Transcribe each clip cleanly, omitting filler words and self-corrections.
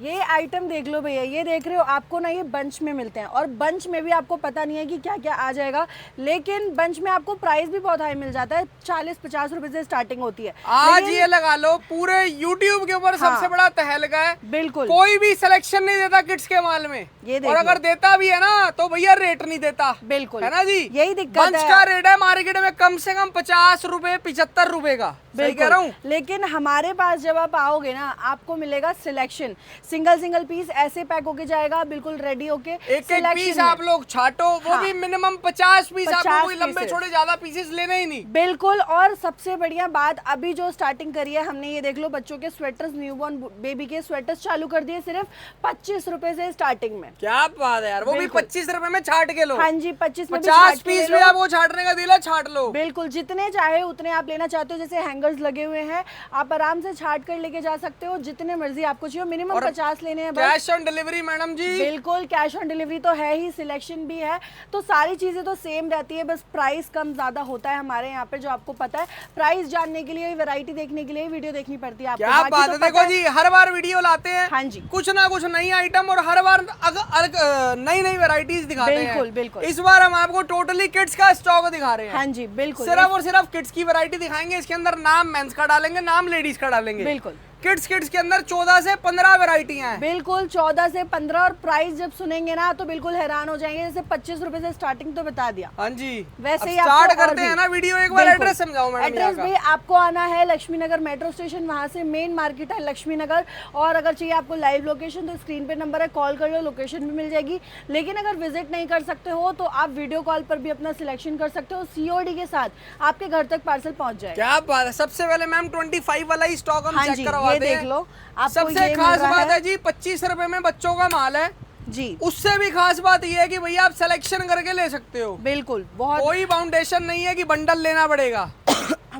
ये आइटम देख लो भैया, ये देख रहे हो आपको ना ये बंच में मिलते हैं और बंच में भी आपको पता नहीं है कि क्या क्या आ जाएगा, लेकिन बंच में आपको प्राइस भी बहुत हाई मिल जाता है, 40-50 रुपए से स्टार्टिंग होती है। आज ये लगा लो पूरे YouTube के ऊपर सबसे बड़ा तहलका है। बिल्कुल, कोई भी सिलेक्शन नहीं देता किड्स के माल में, ये और अगर देता भी है ना तो भैया रेट नहीं देता। बिल्कुल, है ना जी, यही दिक्कत बंच है। का रेट है मार्केट में कम से कम 50 रुपए 75 रुपए का, सही कह रहा हूँ। लेकिन हमारे पास जब आप आओगे ना आपको मिलेगा सिलेक्शन, सिंगल पीस ऐसे पैक होके जाएगा, बिल्कुल रेडी होके। एक पीस आप लोग छाटो, वो भी मिनिमम 50 पीस, आपको कोई लंबे छोटे ज्यादा पीसेस लेने ही नहीं। बिल्कुल, और सबसे बढ़िया बात अभी जो स्टार्टिंग करी है हमने, ये देख लो बच्चों के स्वेटर्स, न्यूबॉर्न बेबी के स्वेटर्स चालू कर दिए सिर्फ 25 रुपए से स्टार्टिंग में। क्या बात है यार, वो भी 25 रुपए में छाट के लो। हाँ जी, 25 में 50 पीस में आप वो छाटने का दिला छाट लो। बिल्कुल, जितने चाहे उतने आप लेना चाहते हो, जैसे हैंगर्स लगे हुए हैं आप आराम से छाट कर लेके जा सकते हो, जितने मर्जी आपको चाहिए, मिनिमम 50 लेने हैं। कैश ऑन डिलीवरी मैडम जी? बिल्कुल, कैश ऑन डिलीवरी तो है ही, सिलेक्शन भी है, तो सारी चीजें तो सेम रहती है, बस प्राइस कम ज्यादा होता है हमारे यहाँ पे, जो आपको पता है। प्राइस जानने के लिए, वैरायटी देखने के लिए वीडियो देखनी पड़ती है आपको। क्या बात है, देखो जी हर बार वीडियो लाते हैं, हाँ जी, कुछ ना कुछ नई आइटम और हर बार नई नई वैरायटीज दिखाते हैं। बिल्कुल बिल्कुल। इस बार हम आपको टोटली किड्स का स्टॉक दिखा रहे हैं। हाँ जी बिल्कुल, सिर्फ और सिर्फ किड्स की वैरायटी दिखाएंगे। इसके अंदर नाम मेंस का डालेंगे, नाम लेडीज का डालेंगे। बिल्कुल, किड्स के अंदर 14 से 15 वैरायटियां हैं। बिल्कुल 14 से 15, और प्राइस जब सुनेंगे ना तो बिल्कुल हैरान हो जाएंगे। जैसे 25 रुपए से स्टार्टिंग तो बता दिया। हाँ जी, वैसे ही स्टार्ट करते हैं ना वीडियो। एक बार एड्रेस समझाओ मैडम। एड्रेस भी आपको आना है लक्ष्मी नगर मेट्रो स्टेशन, वहां से मेन मार्केट है लक्ष्मी नगर। और अगर चाहिए आपको लाइव लोकेशन तो स्क्रीन पे नंबर है, कॉल कर लो, लोकेशन भी मिल जाएगी। लेकिन अगर विजिट नहीं कर सकते हो तो आप वीडियो कॉल पर भी अपना सिलेक्शन कर सकते हो, COD के साथ आपके घर तक पार्सल पहुंच जाएगा। क्या बात है। सबसे पहले मैम 25 वाला ही स्टॉक हम चेक करवाते हैं। देख लो, सबसे खास बात है जी 25 रुपए में बच्चों का माल है जी। उससे भी खास बात यह है कि भैया आप सिलेक्शन करके ले सकते हो। बिल्कुल, बहुत कोई बाउंडेशन नहीं है कि बंडल लेना पड़ेगा।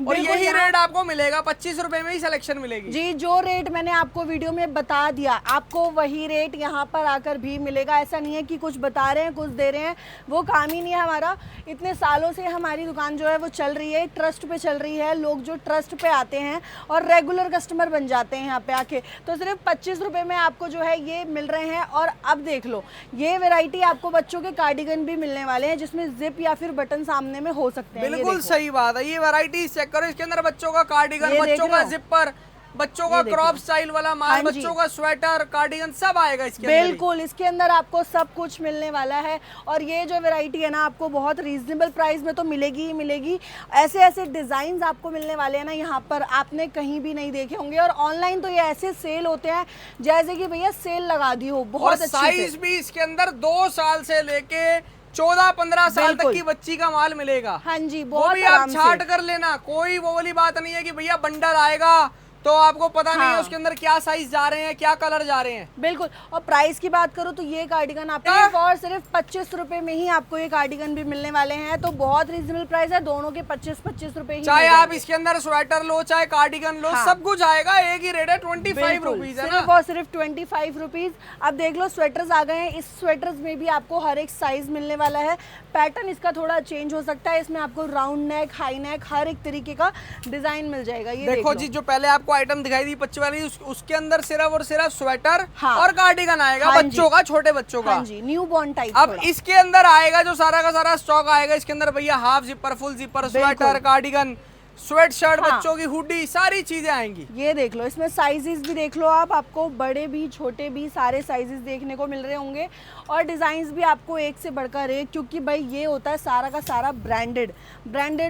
और यही रेट आपको मिलेगा, 25 रुपए में ही सिलेक्शन मिलेगी जी। जो रेट मैंने आपको वीडियो में बता दिया, आपको वही रेट यहाँ पर आकर भी मिलेगा। ऐसा नहीं है कि कुछ बता रहे हैं कुछ दे रहे हैं, वो काम ही नहीं है हमारा। इतने सालों से हमारी दुकान जो है वो चल रही है, ट्रस्ट पे चल रही है। लोग जो ट्रस्ट पे आते हैं और रेगुलर कस्टमर बन जाते हैं यहाँ पे आके, तो सिर्फ 25 रुपए में आपको जो है ये मिल रहे हैं। और अब देख लो, ये वेराइटी आपको बच्चों के कार्डिगन भी मिलने वाले हैं, जिसमें जिप या फिर बटन सामने में हो सकते हैं। बिल्कुल सही बात है। ये वैरायटी चेक करो, इसके अंदर बच्चों का कार्डिगन, बच्चों का जिपर, बच्चों का क्रॉप स्टाइल वाला माल, बच्चों का स्वेटर, कार्डिगन सब आएगा इसके अंदर। बिल्कुल, इसके अंदर आपको सब कुछ मिलने वाला है। और ये जो वैरायटी है ना आपको बहुत रीजनेबल प्राइस में तो मिलेगी ही मिलेगी। ऐसे ऐसे डिजाइन आपको मिलने वाले हैं ना यहाँ पर, आपने कहीं भी नहीं देखे होंगे। और ऑनलाइन तो ये ऐसे सेल होते हैं जैसे कि भैया सेल लगा दी हो। बहुत साइज भी इसके अंदर 2 साल से लेके 14-15 साल तक की बच्ची का माल मिलेगा। हाँ जी, वो भी आप छाट कर लेना। कोई वो वाली बात नहीं है कि भैया बंडल आएगा तो आपको पता नहीं है उसके अंदर क्या साइज जा रहे हैं, क्या कलर जा रहे हैं। बिल्कुल। और प्राइस की बात करूं तो ये कार्डिगन आपको और सिर्फ 25 रुपए में ही आपको ये कार्डिगन भी मिलने वाले हैं, तो बहुत रीजनेबल प्राइस है। दोनों के 25-25 रुपए ही। चाहे आप इसके अंदर स्वेटर लो, चाहे कार्डिगन लो, सब कुछ आएगा। एक ही रेट है, 25 रुपीज है ना, सिर्फ और सिर्फ 25 रुपीज। अब देख लो स्वेटर्स आ गए हैं। इस स्वेटर्स में भी आपको हर एक साइज मिलने वाला है। पैटर्न इसका थोड़ा चेंज हो सकता है, इसमें आपको राउंड नेक, हाई नेक, हर एक तरीके का डिजाइन मिल जाएगा। ये देखो जी, जो पहले आपको आइटम दिखाई दी 25 वाली, उसके अंदर सिर्फ और सिर्फ स्वेटर और कार्डिगन आएगा, बच्चों का, छोटे बच्चों का। हाँ जी, न्यू बॉर्न टाइप। अब इसके अंदर आएगा जो सारा का सारा स्टॉक आएगा इसके अंदर भैया, half zipper, full zipper, sweater, cardigan, sweat shirt, बच्चों की हुडी, सारी चीजें आएंगी। ये देख लो, इसमें साइजेस भी देख लो आप, आपको बड़े भी छोटे भी सारे साइजेस देखने को मिल रहे होंगे। और डिजाइन्स भी आपको एक से बढ़कर एक, क्योंकि भाई ये होता है सारा का सारा ब्रांडेड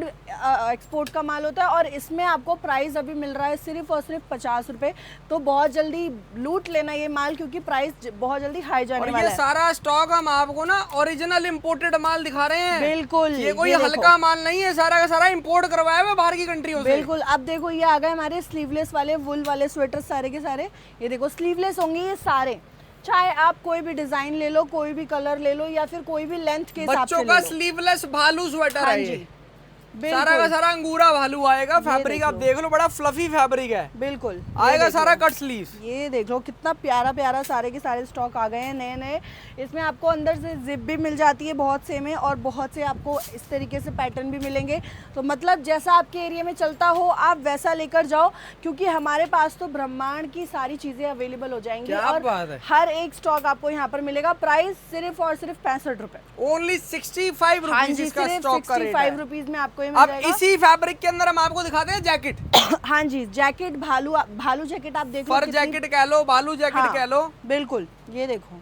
एक्सपोर्ट का माल होता है। और इसमें आपको प्राइस अभी मिल रहा है सिर्फ और सिर्फ 50 रुपए। तो बहुत जल्दी लूट लेना ये माल, क्योंकि प्राइस बहुत जल्दी हाई जाने वाला है। सारा स्टॉक हम आपको ना ओरिजिनल इम्पोर्टेड माल दिखा रहे हैं। बिल्कुल, ये कोई हल्का माल नहीं है, सारा का सारा इम्पोर्ट करवाया हुआ बाहर की कंट्रियों से। बिल्कुल। अब देखो ये आ गए हमारे स्लीवलेस वाले वुल वाले स्वेटर, सारे के सारे। ये देखो स्लीवलेस होंगे ये सारे, चाहे आप कोई भी डिजाइन ले लो, कोई भी कलर ले लो, या फिर कोई भी लेंथ के हिसाब से ले लो। बच्चों का स्लीवलेस भालू स्वेटर है ये। सारा का सारा अंगूरा भालू आएगा। फैब्रिक आप देख लो, बड़ा फ्लफी फैब्रिक है, बिल्कुल आएगा सारा कट स्लीव। ये देख लो कितना प्यारा प्यारा सारे के सारे स्टॉक आ गए हैं नए नए। इसमें आपको अंदर से जिप भी मिल जाती है बहुत से में, और बहुत से आपको इस तरीके से पैटर्न भी मिलेंगे। तो मतलब जैसा आपके एरिया में चलता हो आप वैसा लेकर जाओ, क्योंकि हमारे पास तो ब्रह्मांड की सारी चीजें अवेलेबल हो जाएंगी। और हर एक स्टॉक आपको यहाँ पर मिलेगा। प्राइस सिर्फ और सिर्फ 65 रुपए, ओनली 65 रुपीज इसका स्टॉक का रेट है। 65 रुपीज में आपको ये मिल जाएगा। अब इसी फैब्रिक के अंदर हम आपको दिखाते हैं जैकेट। हाँ जी, जैकेट भालू जैकेट आप देख लो, फर जैकेट कह लो, भालू जैकेट कह लो, बिल्कुल। ये देखो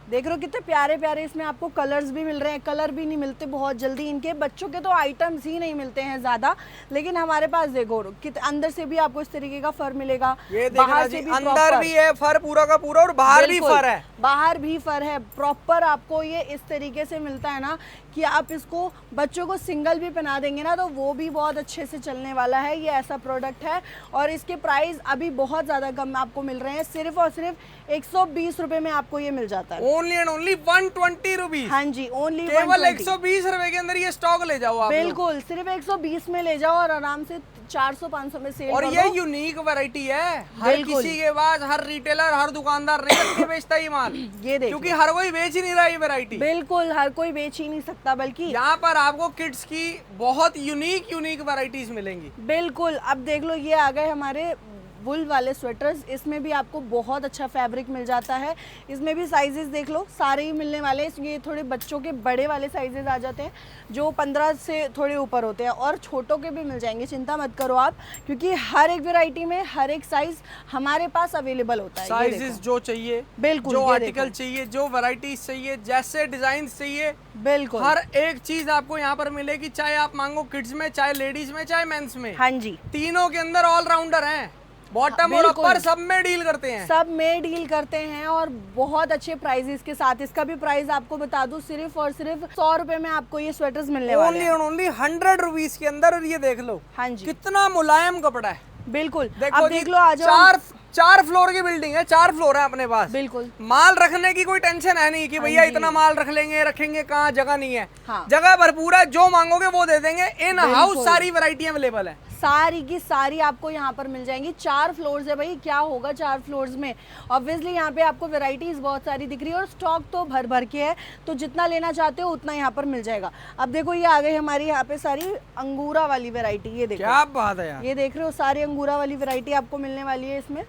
देख रहे हो कितने प्यारे प्यारे इसमें आपको कलर्स भी मिल रहे हैं। कलर भी नहीं मिलते बहुत जल्दी इनके, बच्चों के तो आइटम्स ही नहीं मिलते हैं ज्यादा, लेकिन हमारे पास देखो अंदर से भी आपको इस तरीके का फर मिलेगा। ये बाहर से भी अंदर भी है फर पूरा का पूरा, और बाहर भी फर है, बाहर भी फर है प्रॉपर। आपको ये इस तरीके से मिलता है ना कि आप इसको बच्चों को सिंगल भी पहना देंगे ना तो वो भी बहुत अच्छे से चलने वाला है। ये ऐसा प्रोडक्ट है, और इसके प्राइस अभी बहुत ज्यादा कम आपको मिल रहे हैं। सिर्फ और सिर्फ 120 रुपए में आपको ये मिल जाता है। Only and only 120 rupees. हाँ जी, ओनली केवल 120 रुपए के अंदर ये स्टॉक ले जाओ आप। बिल्कुल, सिर्फ 120 में ले जाओ और आराम से 400-500 में सेल और ये यूनिक वैरायटी है, हर किसी के पास, हर रिटेलर, हर दुकानदार नहीं बेचता ये माल। ये देखो, क्योंकि हर कोई बेच ही नहीं रहा ये वैरायटी। बिल्कुल, हर कोई बेच ही नहीं सकता, बल्कि यहाँ पर आपको किड्स की बहुत यूनिक वैरायटीज मिलेंगी। बिल्कुल। अब देख लो, ये आ गए हमारे वुल वाले स्वेटर्स। इसमें भी आपको बहुत अच्छा फैब्रिक मिल जाता है। इसमें भी साइजेस देख लो, सारे ही मिलने वाले हैं। ये थोड़े बच्चों के बड़े वाले साइजेस आ जाते हैं जो 15 से थोड़े ऊपर होते हैं, और छोटों के भी मिल जाएंगे, चिंता मत करो आप, क्योंकि हर एक वैरायटी में हर एक साइज हमारे पास अवेलेबल होता है। साइजेस जो चाहिए, बिल्कुल, जो आर्टिकल चाहिए, जो वैरायटीज चाहिए, जैसे डिजाइन चाहिए, बिल्कुल हर एक चीज आपको यहाँ पर मिलेगी। चाहे आप मांगो किड्स में, चाहे लेडीज में, चाहे मेंस में। हाँ जी, तीनों के अंदर ऑलराउंडर हैं। बॉटम और अपर सब में डील करते हैं, सब में डील करते हैं, और बहुत अच्छे प्राइजेस के साथ। इसका भी प्राइस आपको बता दूं, सिर्फ और सिर्फ 100 रुपए में आपको ये स्वेटर्स मिलने वाले हैं। ओनली 100 रुपीज के अंदर। और ये देख लो, हाँ जी, कितना मुलायम कपड़ा है। बिल्कुल, देखो अब देख लो, आ जाओ। चार फ्लोर की बिल्डिंग है, 4 फ्लोर है अपने पास। बिल्कुल, माल रखने की कोई टेंशन है नहीं कि भैया इतना माल रखेंगे कहाँ, जगह नहीं है। हाँ। जगह भरपूर है, जो मांगोगे वो दे देंगे। इन हाउस सारी वैरायटी अवेलेबल है, सारी की सारी आपको यहाँ पर मिल जाएंगी। 4 फ्लोर्स है भाई, क्या होगा 4 फ्लोर्स में। ऑब्वियसली यहाँ पे आपको वैरायटीज बहुत सारी दिख रही है, और स्टॉक तो भर भर के है, तो जितना लेना चाहते हो उतना यहाँ पर मिल जाएगा। अब देखो, ये आ गई हमारी यहाँ पे सारी अंगूरा वाली वैरायटी। ये देखो, क्या बात है यार, ये देख रहे हो, सारी अंगूरा वाली वैरायटी आपको मिलने वाली है इसमें।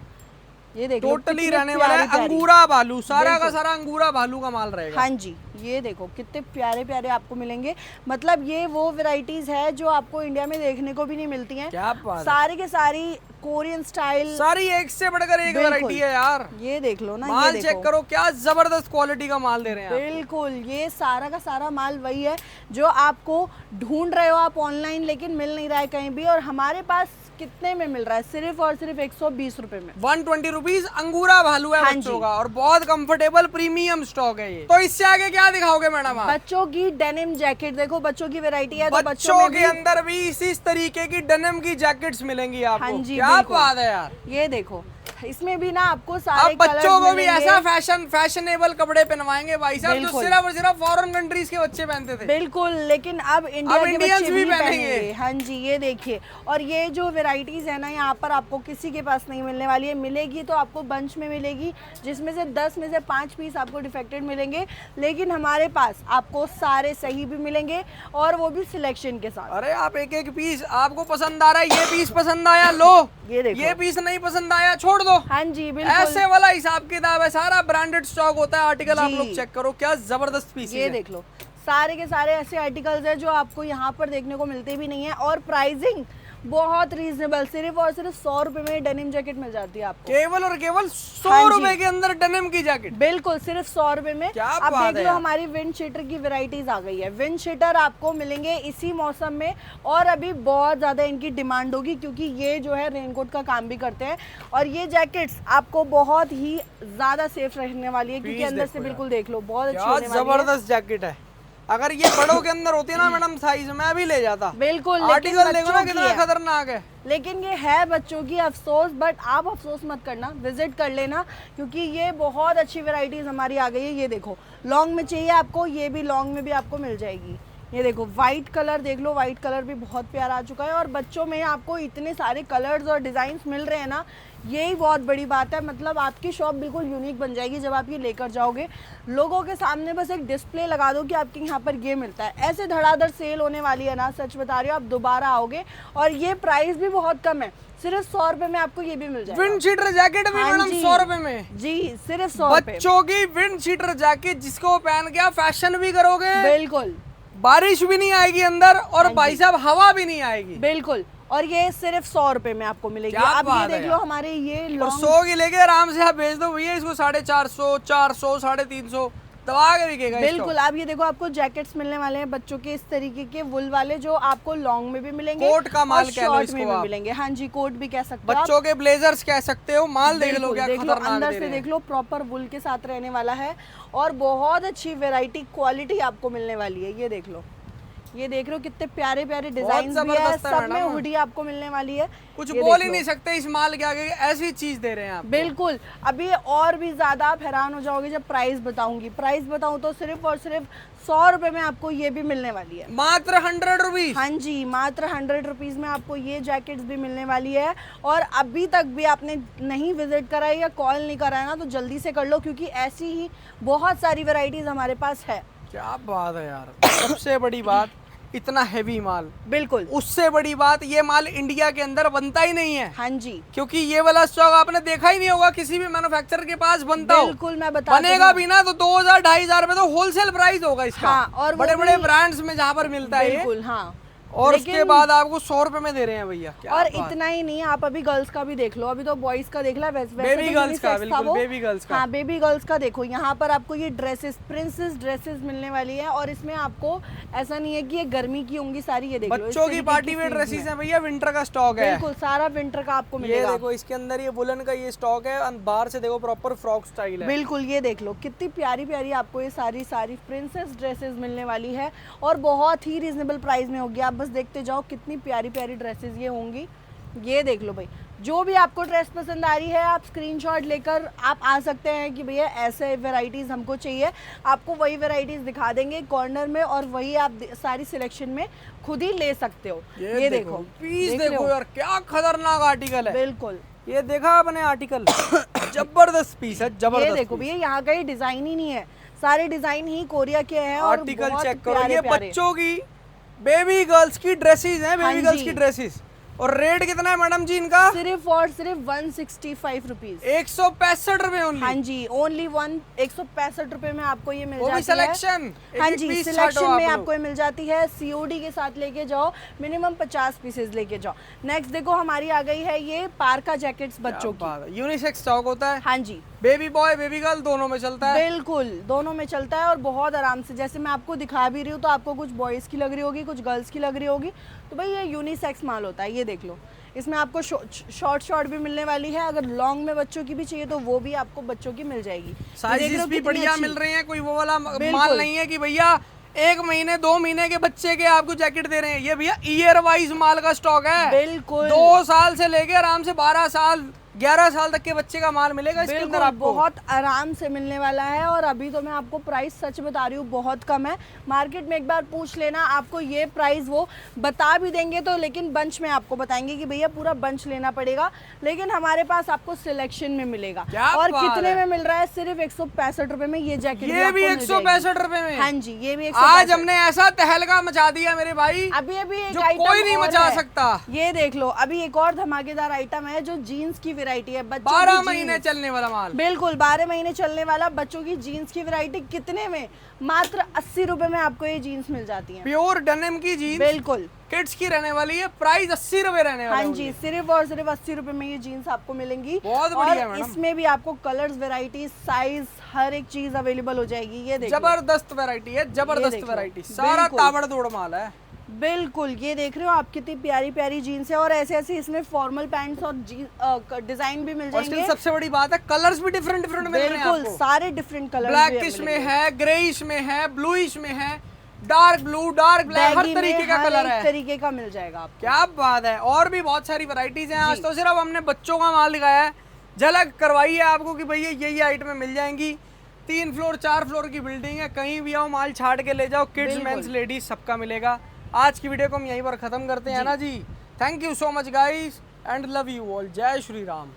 ये देखो, टोटली रहने वाला है अंगूरा भालू, सारा का सारा अंगूरा भालू का माल रहेगा। हाँ जी, ये देखो कितने प्यारे प्यारे आपको मिलेंगे। मतलब ये वो वैरायटीज है जो आपको इंडिया में देखने को भी नहीं मिलती हैं। क्या बात है, सारी के सारी कोरियन स्टाइल, सारी एक से बढ़कर एक वैरायटी है यार। ये देख लो ना, माल चेक करो, क्या जबरदस्त क्वालिटी का माल दे रहे हैं। बिल्कुल, ये सारा का सारा माल वही है जो आपको ढूंढ रहे हो आप ऑनलाइन, लेकिन मिल नहीं रहा है कहीं भी, और हमारे पास कितने में मिल रहा है? सिर्फ और सिर्फ 120 रुपए में। 120 रुपीज अंगूरा भालू है बच्चों का, और बहुत कंफर्टेबल प्रीमियम स्टॉक है ये। तो इससे आगे क्या दिखाओगे मैडम आप? बच्चों की डेनिम जैकेट देखो, बच्चों की वैरायटी है, तो बच्चों के अंदर भी इसी तरीके की डेनिम की जैकेट्स मिलेंगी आपको। हाँ जी, क्या बात है यार। ये देखो, इसमें भी ना आपको सारे बच्चों को भी ऐसा फैशनेबल कपड़े पहनवाएंगे भाई साहब, जो सिर्फ और सिर्फ फॉरेन कंट्रीज के बच्चे पहनते थे। बिल्कुल, लेकिन अब इंडिया के बच्चे भी पहनेंगे। हाँ जी, ये देखिए, और ये जो वैरायटीज है ना, यहाँ पर आपको किसी के पास नहीं मिलने वाली है। मिलेगी तो आपको बंच में मिलेगी, जिसमें से 10 में से 5 पीस आपको डिफेक्टेड मिलेंगे, लेकिन हमारे पास आपको सारे सही भी मिलेंगे, और वो भी सिलेक्शन के साथ। अरे आप एक एक पीस आपको पसंद आ रहा है, ये पीस पसंद आया लो, ये देखो, ये पीस नहीं पसंद आया छोड़ दो। हाँ जी, बिल्कुल ऐसे वाला हिसाब किताब है, सारा ब्रांडेड स्टॉक होता है। आर्टिकल आप लोग चेक करो, क्या जबरदस्त पीस है। ये देख लो, सारे के सारे ऐसे आर्टिकल्स हैं जो आपको यहाँ पर देखने को मिलते भी नहीं है, और प्राइसिंग बहुत रीजनेबल, सिर्फ और सिर्फ 100 रुपए में डेनिम जैकेट मिल जाती है आपको। केवल और केवल 100 रुपए के अंदर डेनिम की जैकेट। बिल्कुल, सिर्फ 100 रुपए में। अब देख लो, हमारी विंड शीटर की वैरायटीज आ गई है। विंड शीटर आपको मिलेंगे इसी मौसम में, और अभी बहुत ज्यादा इनकी डिमांड होगी, क्योंकि ये जो है रेनकोट का काम भी करते हैं, और ये जैकेट्स आपको बहुत ही ज्यादा सेफ रहने वाली है, क्योंकि अंदर से बिल्कुल देख लो, बहुत अच्छी होने वाली है। जबरदस्त जैकेट है। अगर ये बड़ों के अंदर होती है ना मैडम साइज, मैं भी ले जाता। बिल्कुल, आर्टिकल देखो ना कितना खतरनाक है, लेकिन ये है बच्चों की, अफसोस। बट आप अफसोस मत करना, विजिट कर लेना, क्योंकि ये बहुत अच्छी वैरायटीज हमारी आ गई है। ये देखो, लॉन्ग में चाहिए आपको, ये भी लॉन्ग में भी आपको मिल जाएगी। ये देखो वाइट कलर देख लो, वाइट कलर भी बहुत प्यारा आ चुका है। और बच्चों में आपको इतने सारे कलर्स और डिज़ाइंस मिल रहे हैं ना, यही बहुत बड़ी बात है। मतलब आपकी शॉप बिल्कुल यूनिक बन जाएगी जब आप ये लेकर जाओगे। लोगों के सामने बस एक डिस्प्ले लगा दो कि आपके यहाँ पर ये मिलता है। ऐसे धड़ाधड़ सेल होने वाली है ना, सच बता रही हो, आप दोबारा आओगे। और ये प्राइस भी बहुत कम है, सिर्फ 100 रुपए में आपको ये भी मिल जाएगा। विंड शीटर जैकेट भी मैडम 100 रुपए में जी, सिर्फ 100 रुपए। बच्चों की विंड शीटर जैकेट जिसको पहन के आप फैशन भी करोगे, बिल्कुल बारिश भी नहीं आएगी अंदर, और भाई साहब हवा भी नहीं आएगी। बिल्कुल। और ये सिर्फ 100 रुपए में आपको मिलेगी। अब ये देख लो हमारे ये और 100 की लेके आराम से आप भेज दो भैया इसको 450, 400, 350 दबा के बिकेगा। बिल्कुल। आप ये देखो आपको जैकेट्स मिलने वाले हैं बच्चों के, इस तरीके के वुल वाले, जो आपको लॉन्ग में भी मिलेंगे, कोट का माल कह लो शॉर्ट इसको में भी आप। मिलेंगे। हाँ जी, कोट भी कह सकते हो, बच्चों के ब्लेजर्स कह सकते हो। माल देख लो क्या देख लो खतरनाक अंदर दे से, रहे हैं। देख लो प्रॉपर वुल के साथ रहने वाला है। और बहुत अच्छी वैरायटी, क्वालिटी आपको मिलने वाली है। ये देख लो, ये देख रहे हो कितने प्यारे प्यारे डिजाइन भी है, सब में हुडी आपको मिलने वाली है। कुछ बोल ही नहीं सकते इस माल के आगे, ऐसी चीज दे रहे हैं आप। बिल्कुल। अभी और भी ज्यादा आप हैरान हो जाओगे जब प्राइस बताऊंगी। प्राइस बताऊं तो सिर्फ और सिर्फ 100 रुपए में आपको ये भी मिलने वाली है, मात्र 100 रुपीज। हाँ जी, मात्र 100 रुपीज में आपको ये जैकेट्स भी मिलने वाली है। और अभी तक भी आपने नहीं विजिट करा है या कॉल नहीं करा है ना, तो जल्दी से कर लो, क्योंकि ऐसी ही बहुत सारी वैरायटीज हमारे पास है। क्या बात है यार। सबसे बड़ी बात, इतना हैवी माल। बिल्कुल। उससे बड़ी बात, ये माल इंडिया के अंदर बनता ही नहीं है। हाँ जी, क्योंकि ये वाला स्टॉक आपने देखा ही नहीं होगा किसी भी मैन्युफैक्चरर के पास बनता हो। बिल्कुल, मैं बता बनेगा भी ना तो 2000, 2500 में तो होलसेल प्राइस होगा इसका। हाँ, और बड़े बड़े ब्रांड्स में जहाँ पर मिलता है। बिल्कुल, हाँ। और उसके बाद आपको 100 रुपए में दे रहे हैं भैया। और इतना ही नहीं, आप अभी गर्ल्स का भी देख लो। अभी तो बॉयज का देख ला, बेबी गर्ल्स का, बिल्कुल बेबी गर्ल्स का। हाँ, बेबी गर्ल्स का देखो, यहाँ पर आपको ये ड्रेसेस, प्रिंसेस ड्रेसेस मिलने वाली है। और इसमें आपको ऐसा नहीं है कि ये गर्मी की होंगी सारी, ये देखो बच्चों की पार्टी वेयर ड्रेसेस हैं भैया, विंटर का स्टॉक है। बिल्कुल, सारा विंटर का आपको मिलेगा। ये देखो इसके अंदर ये वुलन का ये स्टॉक है, बाहर से देखो प्रॉपर फ्रॉक स्टाइल है। बिल्कुल, ये देख लो कितनी प्यारी प्यारी आपको ये सारी प्रिंसेस ड्रेसेस मिलने वाली है। और बहुत ही रीजनेबल प्राइस में होगी। आप बस देखते जाओ कितनी प्यारी प्यारी ड्रेसेस ये होंगी। ये देख लो भाई, जो भी आपको ड्रेस पसंद आ रही है आप स्क्रीनशॉट लेकर आप आ सकते हैं कि भैया ऐसे वैरायटीज हमको चाहिए। आपको वही वैरायटीज दिखा देंगे कॉर्नर में, और वही आप सारी सिलेक्शन में खुद ही ले सकते हो। ये देखो पीस देखो यार, क्या खतरनाक आर्टिकल है। बिल्कुल, ये देखा आपने आर्टिकल, जबरदस्त पीस है, जबरदस्त। ये देखो भैया, यहाँ का ही डिजाइन ही नहीं है, सारे डिजाइन ही कोरिया के हैं। और आर्टिकल चेक करो, ये बच्चों की बेबी गर्ल्स की ड्रेसेस हैं, बेबी गर्ल्स की ड्रेसेस। और रेट कितना है मैडम जी इनका? सिर्फ और सिर्फ 165 रुपीज, 165 रुपए ओनली। हाँ जी, ओनली 165 रुपए में आपको ये मिल जाती है। सिलेक्शन, हाँ जी, सिलेक्शन में आपको ये मिल जाती है। सीओडी के साथ लेके जाओ, मिनिमम 50 पीसेज लेके जाओ। नेक्स्ट देखो हमारी आ गई है ये पार्का जैकेट्स बच्चों की। यूनिसेक्स स्टॉक होता है। हाँ जी, बेबी बॉय बेबी गर्ल दोनों में चलता है। बिल्कुल, दोनों में चलता है। और बहुत आराम से, जैसे मैं आपको दिखा भी रही हूँ, तो आपको कुछ बॉयज की लग रही होगी, कुछ गर्ल्स की लग रही होगी, तो भाई ये यूनिसेक्स माल होता है। ये देख लो, इसमें आपको शॉर्ट भी मिलने वाली है। अगर लॉन्ग में बच्चों की भी चाहिए तो वो भी आपको बच्चों की मिल जाएगी। साइजेस भी बढ़िया मिल रहे हैं, कोई वो वाला माल नहीं है कि भैया 1 महीने 2 महीने के बच्चे के आपको जैकेट दे रहे हैं। ये भैया ईयर वाइज माल का स्टॉक है। बिल्कुल, 2 साल से लेके आराम से 12 साल 11 साल तक के बच्चे का माल मिलेगा इसके अंदर आपको। बहुत आराम से मिलने वाला है। और अभी तो मैं आपको प्राइस सच बता रही हूँ, बहुत कम है। मार्केट में एक बार पूछ लेना, आपको ये प्राइस वो बता भी देंगे तो, लेकिन बंच में आपको बताएंगे कि भैया पूरा बंच लेना पड़ेगा। लेकिन हमारे पास आपको सिलेक्शन में मिलेगा। और कितने में मिल रहा है? सिर्फ 165 रुपए में ये जैकेट। ये भी 165 रुपए में? हाँ जी, ये भी। आज हमने ऐसा तहलका मचा दिया मेरे भाई, अभी एक आइटम कोई नहीं मचा सकता। ये देख लो, अभी एक और धमाकेदार आइटम है जो जीन्स की वैरायटी है। 12 महीने चलने वाला माल। बिल्कुल, 12 महीने चलने वाला बच्चों की जीन्स की वैरायटी। कितने में? मात्र 80 रुपए में आपको ये जीन्स मिल जाती है। प्योर डेनिम की जीन्स, बिल्कुल किड्स की रहने वाली है। प्राइस 80 रुपए रहने वाला है। हाँ जी, सिर्फ और सिर्फ 80 रुपए में ये जीन्स आपको मिलेंगी। बहुत बढ़िया मैडम। इसमें भी आपको कलर्स, वैरायटी, साइज, हर एक चीज अवेलेबल हो जाएगी। ये देखो, जबरदस्त वैरायटी है, जबरदस्त वैरायटी, सारा ताबड़तोड़ माल है। बिल्कुल, ये देख रहे हो आप कितनी प्यारी प्यारी जीन्स है। और ऐसे ऐसे इसमें फॉर्मल पैंट्स और डिजाइन भी मिल जाएंगे। और सबसे बड़ी बात है, कलर्स भी डिफरेंट मिल रहे हैं आपको। बिल्कुल, सारे डिफरेंट कलर, ब्लैकिश में है, ग्रेइश में है, ब्लूइश में है, डार्क ब्लू, डार्क ब्लैक, हर तरीके का कलर है, तरीके का मिल जाएगा आपको। क्या बात है। और भी बहुत सारी वैरायटीज हैं। आज तो सिर्फ हमने बच्चों का माल दिखाया है, झलक करवाई है आपको कि भैया यही आइटमें मिल जाएंगी। 3 फ्लोर 4 फ्लोर की बिल्डिंग है, कहीं भी आओ माल छाड़ के ले जाओ, किड्स मेंस लेडीज सबका मिलेगा। आज की वीडियो को हम यहीं पर खत्म करते हैं ना जी। Thank you so much guys and love you all. जय श्री राम।